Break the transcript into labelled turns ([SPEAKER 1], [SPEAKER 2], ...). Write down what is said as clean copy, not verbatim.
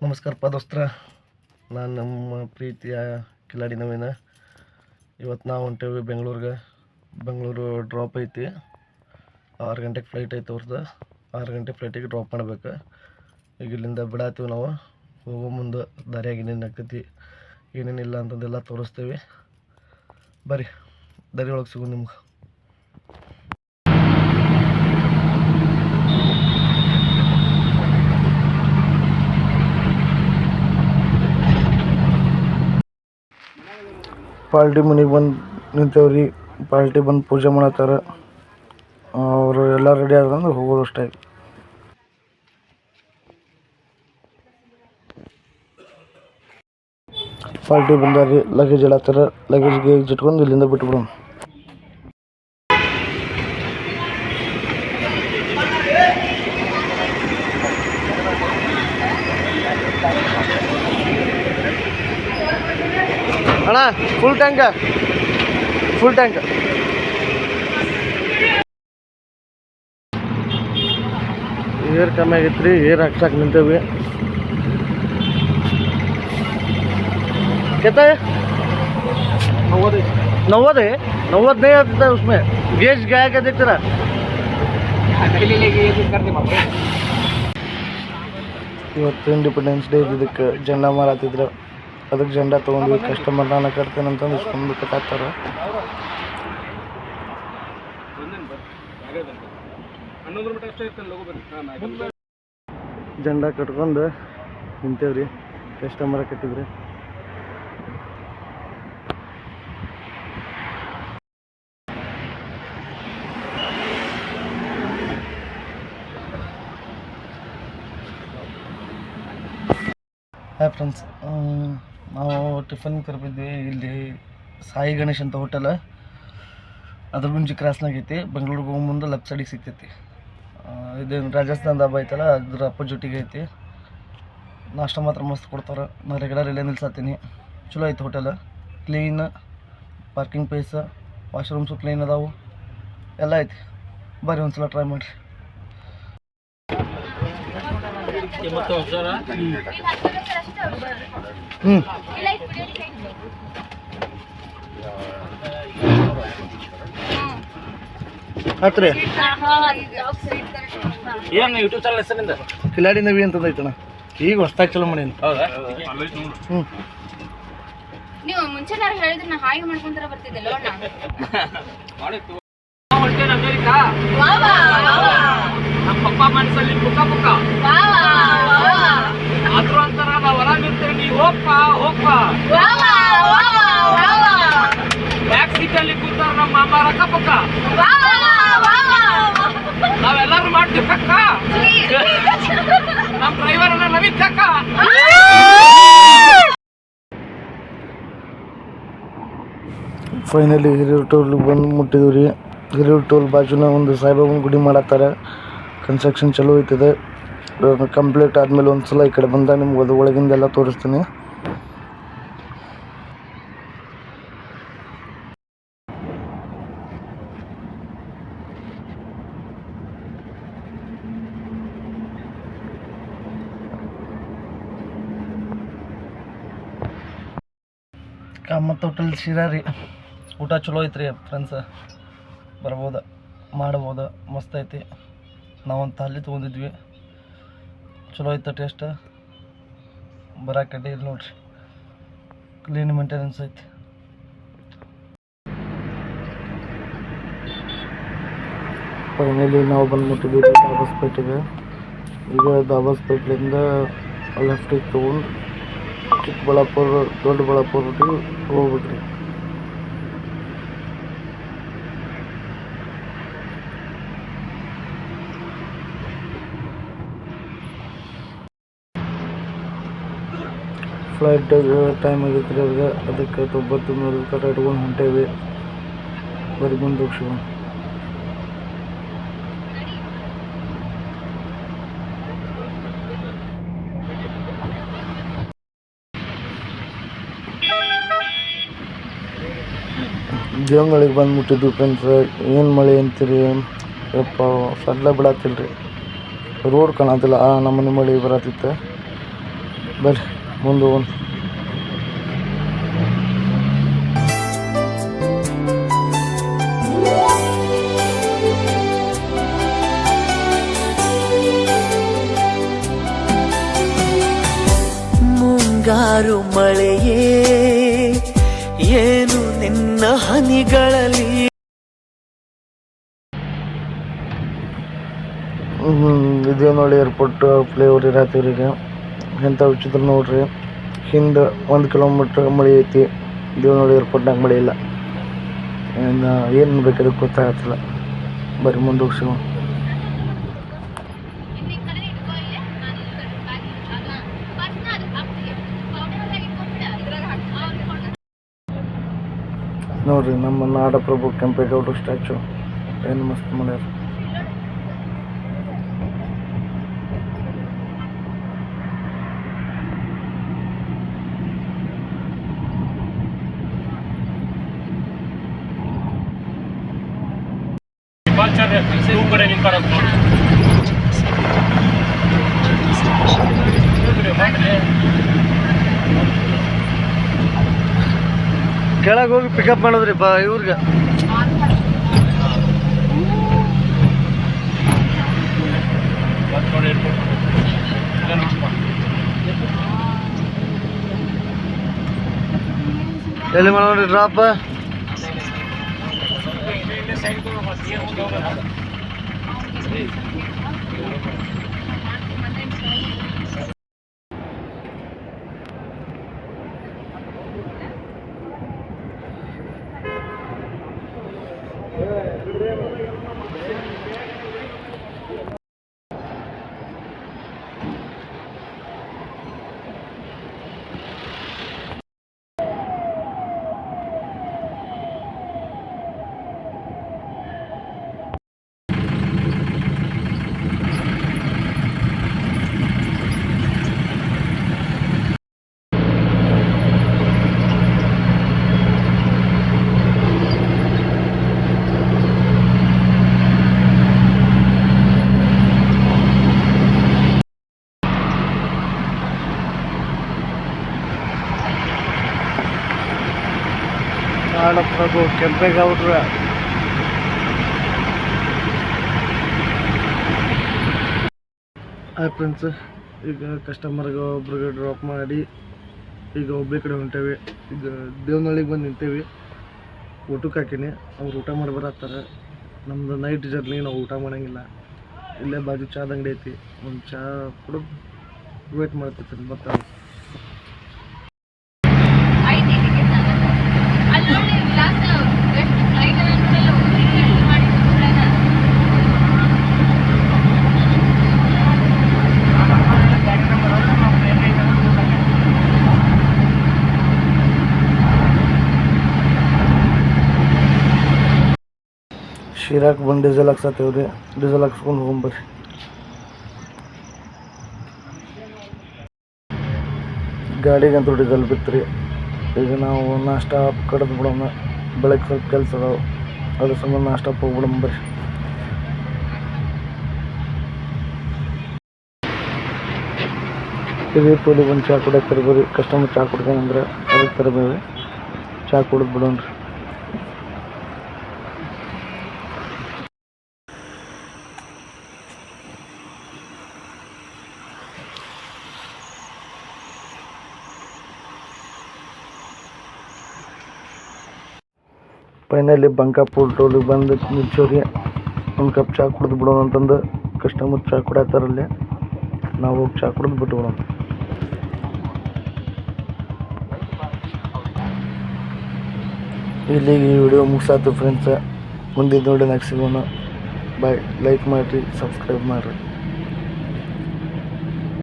[SPEAKER 1] ನಮಸ್ಕಾರಪ್ಪ ದೋಸ್ತರ. ನಾನು ನಮ್ಮ ಪ್ರೀತಿಯ ಕಿಲಾಡಿ ನವೀನ. ಇವತ್ತು ನಾವು ಹೊಂಟೇವಿ ಬೆಂಗಳೂರು ಡ್ರಾಪ್ ಐತಿ. 6 ಗಂಟೆಗೆ ಫ್ಲೈಟ್ ಐತೆ ಅವ್ರದ್ದು. 6 ಗಂಟೆ ಫ್ಲೈಟಿಗೆ ಡ್ರಾಪ್ ಮಾಡ್ಬೇಕು. ಈಗ ಇಲ್ಲಿಂದ ಬಿಡಾತೀವಿ. ನಾವು ಹೋಗೋ ಮುಂದೆ ದಾರಿಯಾಗಿ ಏನೇನು ಆಗ್ತೈತಿ ಏನೇನಿಲ್ಲ ಅಂತಂದೆಲ್ಲ ತೋರಿಸ್ತೀವಿ. ಬರ್ರಿ, ದಾರಿ ಒಳಗೆ ಸಿಗು ನಿಮ್ಗೆ. ಪಾಲ್ಟಿ ಮನೆಗೆ ಬಂದು ನಿಂತೇವ್ರಿ. ಪಾಲ್ಟಿ ಬಂದು ಪೂಜೆ ಮಾಡತ್ತಾರ. ಅವರು ಎಲ್ಲ ರೆಡಿ ಆದ್ರಂದ್ರೆ ಹೋಗೋದು ಅಷ್ಟೇ. ಪಾಲ್ಟಿ ಬಂದಾರಿ. ಲಗೇಜ್ ಹೇಳತ್ತಾರ. ಲಗೇಜ್ಗೆ ಇಟ್ಕೊಂಡು ಇಲ್ಲಿಂದ ಬಿಟ್ಬಿಡೋಣ. ಅಣ್ಣ ಫುಲ್ ಟ್ಯಾಂಕ್ ಏರ್ ಕಮ್ಮಿ ಆಗೈತೆ ರೀ. ಏರ್ ಹಾಕ್ಸಕ್ಕೆ ನಿಂತೇವಿ. कितना है? 90 नहीं आता उसमें. गेज गया क्या देख रहा? ಇವತ್ತು ಇಂಡಿಪೆಂಡೆನ್ಸ್ ಡೇ ಇದಕ್ಕೆ ಜೆಂಡಾ ಮಾರಾತಿದ್ರು. ಅದಕ್ಕೆ ಜೆಂಡಾ ತೊಗೊಂಡ್ವಿ. ಕಸ್ಟಮರ್ ನಾನು ಕಟ್ತೇನೆ ಅಂತಂದು ಇಸ್ಕೊಂಡು ಕಟ್ಟಾಕ್ತಾರೆ. ಜೆಂಡಾ ಕಟ್ಕೊಂಡು ನಿಂತೇವ್ರಿ. ಕಸ್ಟಮರ್ ಕಟ್ಟಿದ್ರಿ. ಹಾಯ್ ಫ್ರೆಂಡ್ಸ್, ನಾವು ಟಿಫನ್ ಕರ್ಬಿದ್ವಿ. ಇಲ್ಲಿ ಸಾಯಿ ಗಣೇಶ್ ಅಂತ ಹೋಟೆಲ್, ಅದ್ರ ಮುಂಚೆ ಕ್ರಾಸ್ನಾಗ ಐತಿ. ಬೆಂಗಳೂರಿಗೆ ಹೋಗೋ ಮುಂದೆ ಲೆಫ್ಟ್ ಸೈಡಿಗೆ ಸಿಗ್ತೈತಿ. ಇದೇನು ರಾಜಸ್ಥಾನ್ ದಾಬಾ ಐತಲ್ಲ, ಅದ್ರ ಅಪೋಸಿಟಿಗೆ ಐತಿ. ನಾಷ್ಟ ಮಾತ್ರ ಮಸ್ತ್ ಕೊಡ್ತಾರೆ. ನಾನು ರೆಗ್ಯುಲರ್ ಇಲ್ಲೇ ನಿಲ್ಸತ್ತೀನಿ. ಚಲೋ ಐತಿ hotel. Clean, parking place, washrooms clean ಅದಾವು, ಎಲ್ಲ ಐತಿ. ಬರ್ರಿ ಒಂದ್ಸಲ ಟ್ರೈ ಮಾಡಿರಿ. ಹತ್ರಿ ಏನು ಯೂಟ್ಯೂಬ್ ಚಾನಲ್ ಹೆಸರಿಂದ ಕಿಲಾಡಿ ನವಿ ಅಂತಂದು ಐತಣ್ಣ. ಈಗ ಹೊಸ್ತಾಗಿ ಚಲೋ ಮಾಡೀನಿ. ಹೌದಾ?
[SPEAKER 2] ನೀವು ಮುಂಚೆನಾರು ಹೇಳಿದ್ರೆ ನಾ ಹಾಗೆ ಮಾಡ್ಕೊಂತಾರ ಬರ್ತಿದ್ದಲ್ಲ.
[SPEAKER 3] ಅಮೇರಿಕಾ ನಮ್ಮ ಪಪ್ಪ ಮನಸ್ಸಲ್ಲಿ ಪುಕ್ಕ ಪುಕ್ಕ ಆದ್ರೂ ಅಂತಾರ ನಾವು ಹೊರಗಿರ್ತೇವೆ. ನೀವು ಹೋಗ್ಪ ಬ್ಯಾಕ್ ಸೀಟಲ್ಲಿ ಕೂತಾರ ನಮ್ಮ ಮಾಮ ರಕ್ಕ ಪಕ್ಕ. ನಾವೆಲ್ಲರೂ ಮಾಡ್ತೀವಿ ಕಕ್ಕ. ನಮ್ಮ ಡ್ರೈವರ್ ನವೀನ್ ಕಕ್ಕ.
[SPEAKER 1] ಫೈನಲಿ ಹಿರಿಯೂರು ಟೋಲ್ಗೆ ಬಂದು ಮುಟ್ಟಿದ್ವಿ ರೀ. ಹಿರಿಯೂರು ಟೋಲ್ ಬಾಜುನ ಒಂದು ಸಾಯಿಬಾಬನ ಗುಡಿ ಮಾಡತ್ತಾರೆ. ಕನ್ಸ್ಟ್ರಕ್ಷನ್ ಚಲೋ ಐತಿದೆ. ಕಂಪ್ಲೀಟ್ ಆದಮೇಲೆ ಒಂದು ಸಲ ಈ ಕಡೆ ಬಂದಾಗ ನಿಮ್ಗೆ ಅದು ಒಳಗಿಂದೆಲ್ಲ ತೋರಿಸ್ತೀನಿ. ಕಾಮತ್ ಹೋಟೆಲ್ ಶಿರಾ ರೀ. ಊಟ ಚಲೋ ಐತ್ರಿ ಫ್ರೆಂಡ್ಸ್. ಬರ್ಬೋದು, ಮಾಡ್ಬೋದು. ಮಸ್ತ್ ಐತಿ. ನಾವೊಂದು ತಾಲಿ ತೊಗೊಂಡಿದ್ವಿ. ಚಲೋ ಐತೆ ಟೇಸ್ಟ್. ಬರೋಕೆ ಅಡ್ಡಿ ಇಲ್ಲ ನೋಡ್ರಿ. ಕ್ಲೀನ್ ಮೇಂಟೆನೆನ್ಸ್ ಐತಿ. ಫೈನಲಿ ನಾವು ಬಂದ್ಬಿಟ್ಟಿದ್ವಿ ದಾಬಾಸ್ಪೇಟೆಗೆ. ಈಗ ದಾಬಾಸ್ಪೇಟ್ಲಿಂದ ಲೆಫ್ಟಿಗೆ ತೊಗೊಂಡು ಚಿಕ್ಕಬಳ್ಳಾಪುರ, ದೊಡ್ಡಬಳ್ಳಾಪುರಕ್ಕೆ ಹೋಗ್ಬಿಟ್ರಿ. ಫ್ಲೈಟ್ ಟೈಮ್ ಆಗೈತ್ರಿ ಅವ್ರಿಗೆ. ಅದಕ್ಕೆ 9 ಮೇಲೆ ಕರೆ ಇಟ್ಕೊಂಡು ಹೊಂಟೇವಿ. ಬರೀ ಮುಂದೆ ಹೋಗ್ಸಿವ. ದೇವನಹಳ್ಳಿಗೆ ಬಂದುಬಿಟ್ಟಿದ್ವಿ ಫ್ರೆಂಡ್ಸ್. ಏನು ಮಳೆ ಅಂತೀರಿ ಯಪ್ಪ, ಸಡ್ಲ ಬಿಡತ್ತಿಲ್ಲ ರೀ. ರೋಡ್ ಕಾಣತ್ತಿಲ್ಲ. ನಮ್ಮನೆ ಮಳೆ ಬರತ್ತಿತ್ತು. ಬರ್ರಿ ಮುಂದೆ ಹೋಗೋಣ.
[SPEAKER 4] ಮುಂಗಾರು ಮಳೆಯೇ ಏನು ನಿನ್ನ ಹನಿಗಳಲ್ಲಿ.
[SPEAKER 1] ಇದೇ ನೋಡಿ ಏರ್ಪೋರ್ಟ್ ಫ್ಲೈಓವರ್ ಇರತ್ತೀವ್ರಿ. ಈಗ ಎಂಥ ವಿಚಿತ್ರ ನೋಡ್ರಿ, ಹಿಂದೆ 1 ಕಿಲೋಮೀಟ್ರ್ ಮಳೆ ಐತಿ. ಇದೇ ನೋಡಿ ಏರ್ಪೋರ್ಟ್ನಾಗ ಮಳೆ ಇಲ್ಲ. ಏನು ಬೇಕಾದಕ್ಕೆ ಗೊತ್ತಾಗತ್ತಿಲ್ಲ. ಬರೀ ಮುಂದೆ ಹೋಗ್ಸಿವ. ನೋಡ್ರಿ ನಮ್ಮ ನಾಡಪ್ರಭು ಕೆಂಪೇಗೌಡರು ಸ್ಟ್ಯಾಚು ಏನು ಮಸ್ತ್ ಮಾಡ್ಯಾರ.
[SPEAKER 3] ಕಡೆ ನಿಂತಾರ
[SPEAKER 1] ಕೆಳಗೆ ಹೋಗಿ ಪಿಕಪ್ ಮಾಡೋದ್ರಿ ಇವ್ರಿಗೆ. ಎಲ್ಲಿ ಮಾಡೋದ್ರಿ ಡ್ರಾಪ್? ನಾಡಪ್ರಭು ಕೆಂಪೇಗೌಡರ ಹಾಯ್ ಫ್ರೆಂಡ್ಸ್, ಈಗ ಕಸ್ಟಮರ್ಗೆ ಒಬ್ರಿಗೆ ಡ್ರಾಪ್ ಮಾಡಿ ಈಗ ಒಬ್ಬೇ ಕಡೆ ಹೊಂಟೇವಿ. ಈಗ ದೇವನಹಳ್ಳಿಗೆ ಬಂದು ನಿಂತೇವಿ. ಊಟಕ್ಕೆ ಹಾಕೀನಿ. ಅವ್ರು ಊಟ ಮಾಡಿ ಬರತ್ತಾರೆ. ನಮ್ಮದು ನೈಟ್ ಜರ್ನಿ, ನಾವು ಊಟ ಮಾಡೋಂಗಿಲ್ಲ. ಇಲ್ಲೇ ಬಾಜು ಚಾದ ಅಂಗಡಿ ಐತಿ, ಒಂದು ಚಹಾ ಕುಡಿದು ವೇಟ್ ಮಾಡ್ತಿರ್ತೀನಿ. ಬರ್ತಾರೆ. ಶಿರಾಕ್ ಬಂದು ಡೀಸೆಲ್ ಹಾಕ್ಸತ್ತೇವ್ರಿ. ಡೀಸೆಲ್ ಹಾಕ್ಸ್ಕೊಂಡು ಹೋಗ್ಬರ್ರಿ. ಗಾಡಿಗಂತೂ ಡೀಸೆಲ್ ಬಿತ್ತು. ಈಗ ನಾವು ನಾಷ್ಟ ಕಡ್ದು ಬಿಡೋಣ. ಬೆಳಗ್ಗೆ ಸ್ವಲ್ಪ ಕೆಲಸ ಅದಾವೆ, ಅದ್ರ ಸಂಬಂಧ ನಾಷ್ಟಕ್ಕೆ ಹೋಗ್ಬಿಡೋಣ ಬರ್ರಿ. ಇದೇ ತೋಲಿ ಬಂದು ಚಹಾ ಕುಡಿಯೋಕೆ ತರ್ಬೇರಿ. ಕಸ್ಟಮರ್ ಚಹಾ ಕುಡ್ಕೊಂಡ್ರೆ ಅದಕ್ಕೆ ತರಬೇರಿ. ಚಹಾ ಕುಡಿದು ಬಿಡೋಣ್ರಿ. ಫೈನಲಿ ಬಂಕಾಪುರ ಟೋಲಿಗೆ ಬಂದು ನಿಲ್ಸೋರಿ. ಒಂದು ಕಪ್ ಚಹಾ ಕುಡಿದು ಬಿಡೋಣ ಅಂತಂದು ಕಸ್ಟಮರ್ ಚಹಾ ಕುಡಿಯತ್ತಾರಲ್ಲಿ. ನಾವು ಹೋಗಿ ಚಹಾ ಕುಡಿದು ಬಿಟ್ಟು ಬಿಡೋಣ. ಇಲ್ಲಿಗೆ ಈ ವಿಡಿಯೋ ಮುಗಿಸಾತು ಫ್ರೆಂಡ್ಸ್. ಮುಂದಿನ ವಿಡಿಯೋನಾಗ ಸಿಗೋಣ. ಬಾಯ್. ಲೈಕ್ ಮಾಡಿರಿ, ಸಬ್ಸ್ಕ್ರೈಬ್ ಮಾಡಿರಿ.